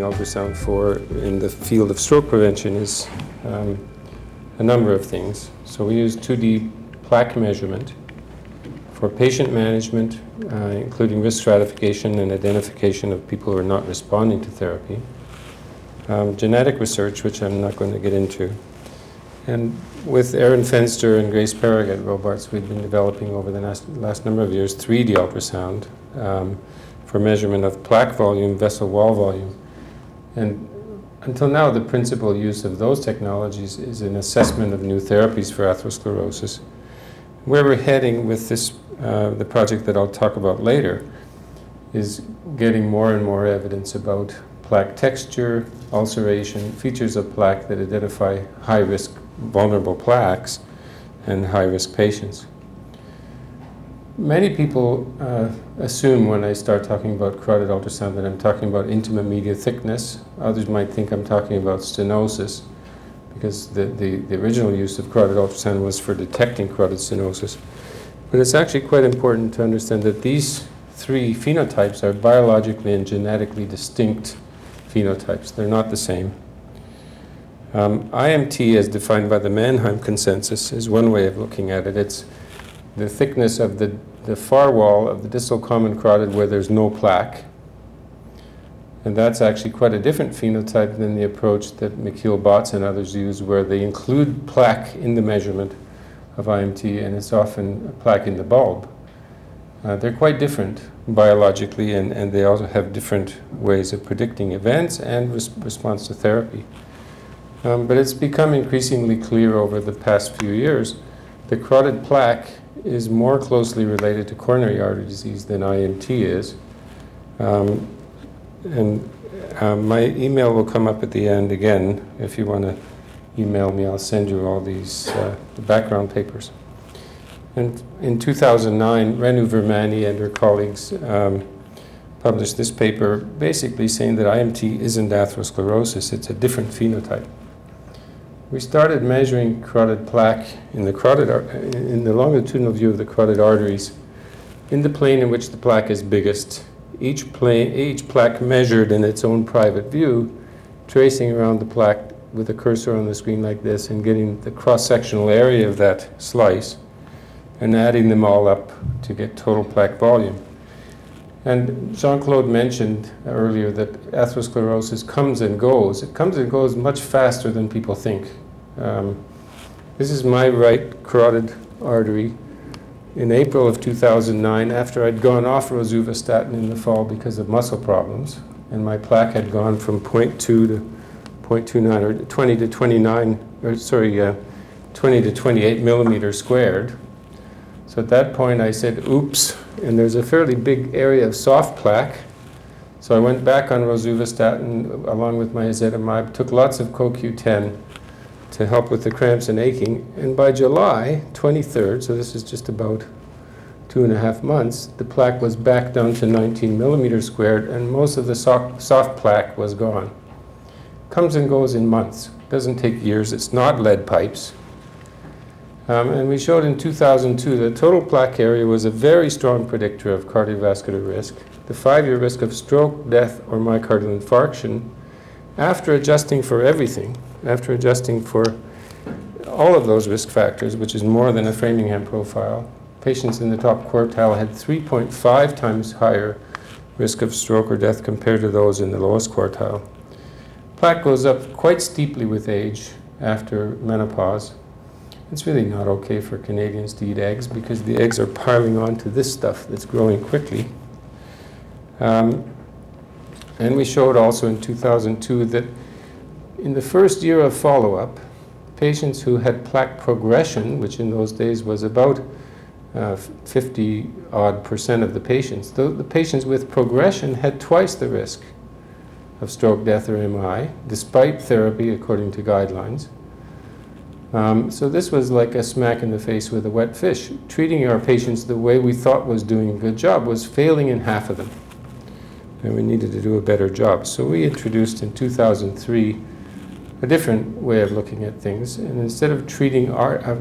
ultrasound for in the field of stroke prevention is a number of things. So we use 2D plaque measurement for patient management, including risk stratification and identification of people who are not responding to therapy. Genetic research, which I'm not going to get into. And with Aaron Fenster and Grace Perrig at Robarts, we've been developing over the last number of years 3D ultrasound for measurement of plaque volume, vessel wall volume. And until now, the principal use of those technologies is an assessment of new therapies for atherosclerosis. Where we're heading with this, the project that I'll talk about later, is getting more and more evidence about plaque texture, ulceration, features of plaque that identify high-risk vulnerable plaques and high-risk patients. Many people assume when I start talking about carotid ultrasound that I'm talking about intima media thickness. Others might think I'm talking about stenosis, because the original use of carotid ultrasound was for detecting carotid stenosis. But it's actually quite important to understand that these three phenotypes are biologically and genetically distinct phenotypes. They're not the same. IMT, as defined by the Mannheim consensus, is one way of looking at it. It's the thickness of the far wall of the distal common carotid where there's no plaque. And that's actually quite a different phenotype than the approach that McKeel-Botts and others use, where they include plaque in the measurement of IMT, and it's often a plaque in the bulb. They're quite different biologically, and they also have different ways of predicting events and response to therapy. But it's become increasingly clear over the past few years that carotid plaque is more closely related to coronary artery disease than IMT is. My email will come up at the end again. If you want to email me, I'll send you all these the background papers. And in 2009, Renu Virmani and her colleagues published this paper basically saying that IMT isn't atherosclerosis, it's a different phenotype. We started measuring carotid plaque in the longitudinal view of the carotid arteries in the plane in which the plaque is biggest. Each plaque measured in its own private view, tracing around the plaque with a cursor on the screen like this and getting the cross-sectional area of that slice and adding them all up to get total plaque volume. And Jean-Claude mentioned earlier that atherosclerosis comes and goes. It comes and goes much faster than people think. This is my right carotid artery. In April of 2009, after I'd gone off rosuvastatin in the fall because of muscle problems, and my plaque had gone from 0.2 to 0.29, or 20 to 29, or sorry, 20 to 28 millimeters squared. So at that point I said, oops, and there's a fairly big area of soft plaque. So I went back on rosuvastatin along with my ezetimibe, took lots of CoQ10 to help with the cramps and aching, and by July 23rd, so this is just about 2.5 months, the plaque was back down to 19 millimeters squared, and most of the soft plaque was gone. Comes and goes in months, doesn't take years, it's not lead pipes. And we showed in 2002 that total plaque area was a very strong predictor of cardiovascular risk, the 5-year risk of stroke, death, or myocardial infarction, after adjusting for everything, after adjusting for all of those risk factors, which is more than a Framingham profile. Patients in the top quartile had 3.5 times higher risk of stroke or death compared to those in the lowest quartile. Plaque goes up quite steeply with age after menopause. It's really not okay for Canadians to eat eggs because the eggs are piling onto this stuff that's growing quickly. And we showed also in 2002 that in the first year of follow-up, patients who had plaque progression, which in those days was about 50-odd% of the patients, the patients with progression had twice the risk of stroke, death, or MI, despite therapy according to guidelines. So this was like a smack in the face with a wet fish. Treating our patients the way we thought was doing a good job was failing in half of them. And we needed to do a better job. So we introduced in 2003 a different way of looking at things. And instead of treating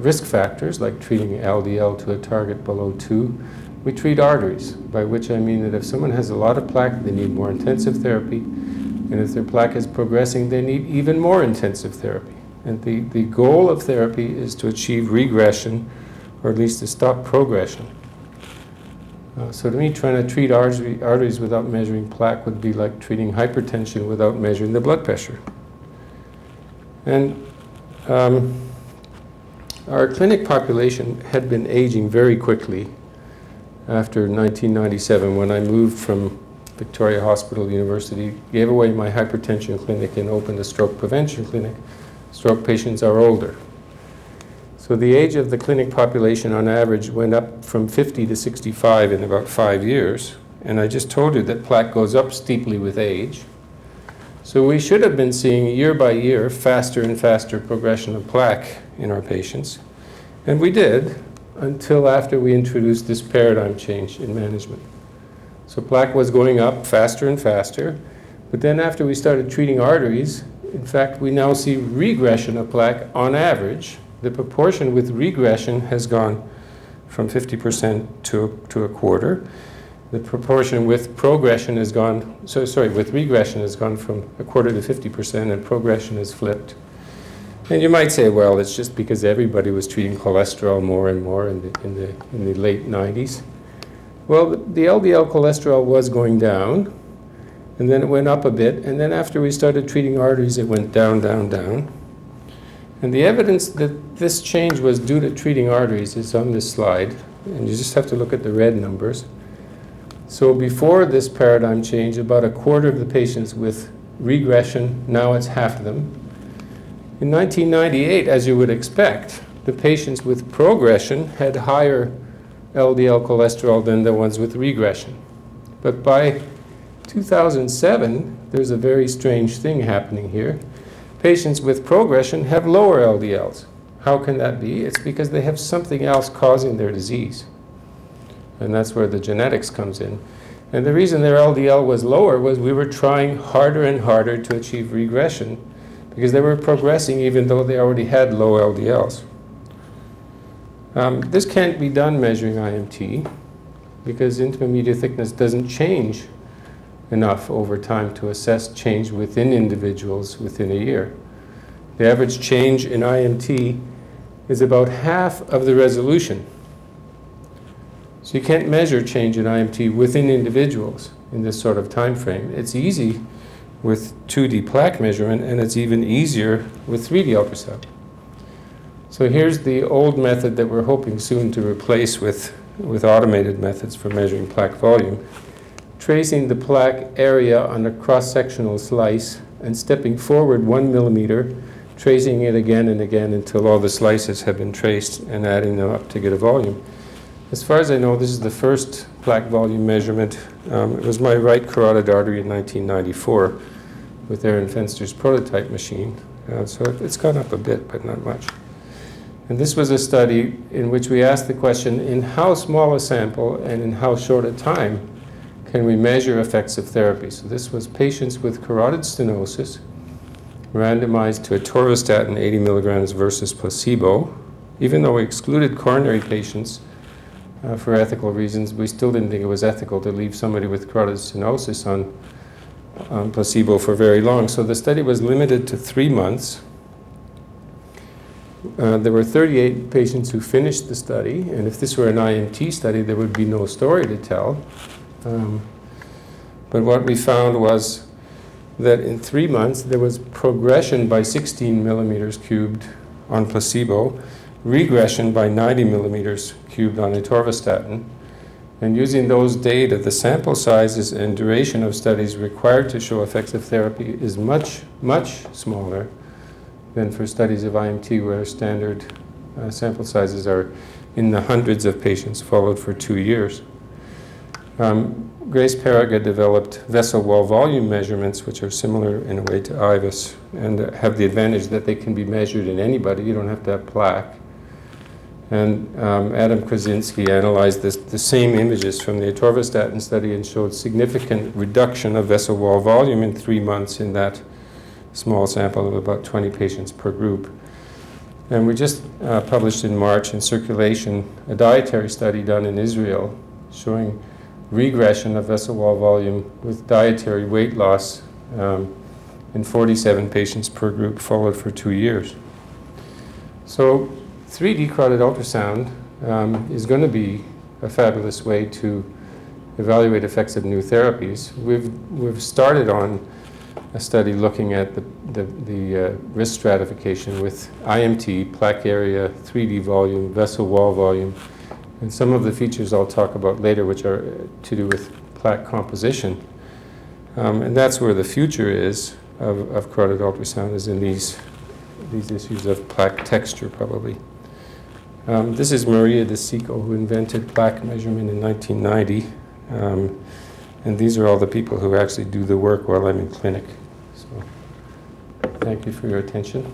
risk factors, like treating LDL to a target below 2, we treat arteries, by which I mean that if someone has a lot of plaque, they need more intensive therapy. And if their plaque is progressing, they need even more intensive therapy. And the goal of therapy is to achieve regression, or at least to stop progression. So to me, trying to treat arteries without measuring plaque would be like treating hypertension without measuring the blood pressure. And our clinic population had been aging very quickly after 1997, when I moved from Victoria Hospital University, gave away my hypertension clinic and opened a stroke prevention clinic. Stroke patients are older. So the age of the clinic population on average went up from 50 to 65 in about 5 years. And I just told you that plaque goes up steeply with age. So we should have been seeing year by year faster and faster progression of plaque in our patients. And we did, until after we introduced this paradigm change in management. So plaque was going up faster and faster. But then after we started treating arteries, in fact, we now see regression of plaque on average. The proportion with regression has gone from 50% to a quarter. The proportion with progression has gone, with regression has gone from a quarter to 50%, and progression has flipped. And you might say, well, it's just because everybody was treating cholesterol more and more in the late 90s. Well, the LDL cholesterol was going down, and then it went up a bit, and then after we started treating arteries, it went down, down, down. And the evidence that this change was due to treating arteries is on this slide, and you just have to look at the red numbers. So before this paradigm change, about a quarter of the patients with regression, now it's half of them. In 1998, as you would expect, the patients with progression had higher LDL cholesterol than the ones with regression. But by 2007, there's a very strange thing happening here. Patients with progression have lower LDLs. How can that be? It's because they have something else causing their disease. And that's where the genetics comes in. And the reason their LDL was lower was we were trying harder and harder to achieve regression, because they were progressing even though they already had low LDLs. This can't be done measuring IMT, because intimate media thickness doesn't change enough over time to assess change within individuals within a year. The average change in IMT is about half of the resolution. So you can't measure change in IMT within individuals in this sort of time frame. It's easy with 2D plaque measurement, and it's even easier with 3D ultrasound. So here's the old method that we're hoping soon to replace with automated methods for measuring plaque volume. Tracing the plaque area on a cross-sectional slice and stepping forward 1 millimeter, tracing it again and again until all the slices have been traced, and adding them up to get a volume. As far as I know, this is the first plaque volume measurement. It was my right carotid artery in 1994 with Aaron Fenster's prototype machine. So it's gone up a bit, but not much. And this was a study in which we asked the question, in how small a sample and in how short a time can we measure effects of therapy? So this was patients with carotid stenosis randomized to atorvastatin 80 milligrams versus placebo. Even though we excluded coronary patients for ethical reasons, we still didn't think it was ethical to leave somebody with carotid stenosis on placebo for very long. So the study was limited to 3 months. There were 38 patients who finished the study, and if this were an IMT study, there would be no story to tell. But what we found was that in 3 months, there was progression by 16 millimeters cubed on placebo, regression by 90 millimeters cubed on atorvastatin. And using those data, the sample sizes and duration of studies required to show effects of therapy is much, much smaller than for studies of IMT, where standard sample sizes are in the hundreds of patients followed for 2 years. Grace Paraga developed vessel wall volume measurements, which are similar in a way to IVUS, and have the advantage that they can be measured in anybody. You don't have to have plaque. And Adam Krasinski analyzed the same images from the atorvastatin study and showed significant reduction of vessel wall volume in 3 months in that small sample of about 20 patients per group. And we just published in March in Circulation a dietary study done in Israel showing regression of vessel wall volume with dietary weight loss and 47 patients per group followed for 2 years. So 3D carotid ultrasound is going to be a fabulous way to evaluate effects of new therapies. We've started on a study looking at the risk stratification with IMT, plaque area, 3D volume, vessel wall volume, and some of the features I'll talk about later, which are to do with plaque composition. And that's where the future is of carotid ultrasound, is in these issues of plaque texture, probably. This is Maria de Sico, who invented plaque measurement in 1990. And these are all the people who actually do the work while I'm in clinic. So, thank you for your attention.